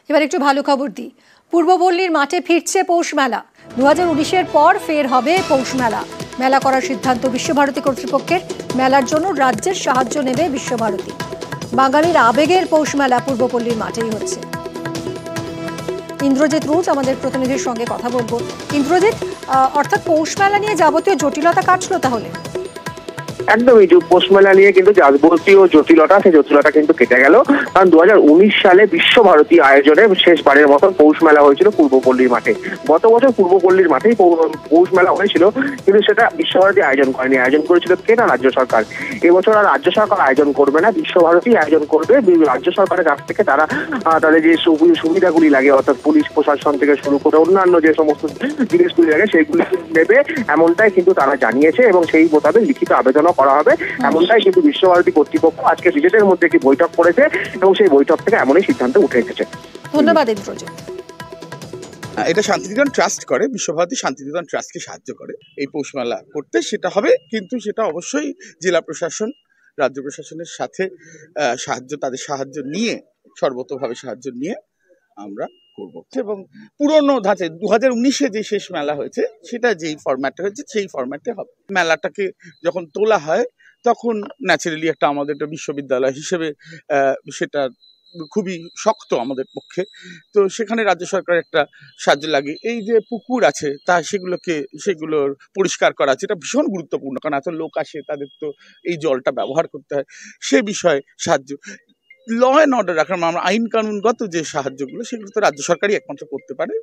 এবার একটু ভালো খবর দিই। পূর্বপল্লীর মাঠে ফিরছে পৌষ মেলা। 2019-এর পর ফের হবে পৌষ মেলা। মেলা করার সিদ্ধান্ত বিশ্বভারতী কর্তৃপক্ষের। মেলার জন্য রাজ্যের সাহায্য নেবে বিশ্বভারতী। বাঙালির আবেগের পৌষ মেলা পূর্বপল্লীর মাঠেই হচ্ছে। ইন্দ্রজিৎ রুজ আমাদের প্রতিনিধির সঙ্গে কথা বলবো। ইন্দ্রজিৎ, অর্থাৎ পৌষ মেলা নিয়ে যাবতীয় জটিলতা কাটলো তাহলে? একদমই পৌষ মেলা নিয়ে কিন্তু যাবতীয় জটিলতা, সেই জটিলতা কিন্তু কেটে গেল। কারণ 2019 সালে বিশ্বভারতী আয়োজনে শেষবারের মতন পৌষ মেলা হয়েছিল পূর্বপল্লীর মাঠে। গত বছর পূর্বপল্লীর মাঠেই পৌষ মেলা হয়েছিল, কিন্তু সেটা বিশ্বভারতী আয়োজন করেনি। আয়োজন করেছিল কে না, রাজ্য সরকার। এবছর আর রাজ্য সরকার আয়োজন করবে না, বিশ্বভারতী আয়োজন করবে। রাজ্য সরকারের কাছ থেকে তারা তাদের যে সুবিধাগুলি লাগে, অর্থাৎ পুলিশ প্রশাসন থেকে শুরু করে অন্যান্য যে সমস্ত জিনিসগুলি লাগে সেগুলি নেবে, এমনটাই কিন্তু তারা জানিয়েছে এবং সেই মোতাবেক লিখিত আবেদন করা হবে, এমনটাই কিন্তু বিশ্বভারতী কর্তৃপক্ষ আজকে নিজেদের মধ্যে একটি বৈঠক করেছে এবং সেই বৈঠক থেকে এমনই সিদ্ধান্ত উঠে এসেছে। ধন্যবাদ ইন্দ্রজিৎ। এটা শান্তিনিকেতন ট্রাস্ট করে, বিশ্বভারতী শান্তিনিকেতন ট্রাস্টকে সাহায্য করে এই পৌষ মেলা করতে। সেটা হবে, কিন্তু সেটা অবশ্যই জেলা প্রশাসন, রাজ্য প্রশাসনের সাথে তাদের সাহায্য নিয়ে, সর্বতভাবে সাহায্য নিয়ে আমরা করব। এবং পুরনো ধাঁচে 2019-এ যে শেষ মেলা হয়েছে সেটা যেই ফরম্যাটে হয়েছে সেই ফরম্যাটে হবে। মেলাটাকে যখন তোলা হয় তখন ন্যাচারালি আমাদের একটা বিশ্ববিদ্যালয় হিসেবে সেটা খুবই শক্ত আমাদের পক্ষে। তো সেখানে রাজ্য সরকারের একটা সাহায্য লাগে। এই যে পুকুর আছে সেগুলোর পরিষ্কার করা আছে, এটা ভীষণ গুরুত্বপূর্ণ। কারণ এত লোক আসে, তাদের তো এই জলটা ব্যবহার করতে হয়। সে বিষয়ে সাহায্য, ল অ্যান্ড অর্ডার রাখার, আমরা আইন কানুনগত যে সাহায্যগুলো সেগুলো তো রাজ্য সরকারই একমাত্র করতে পারে।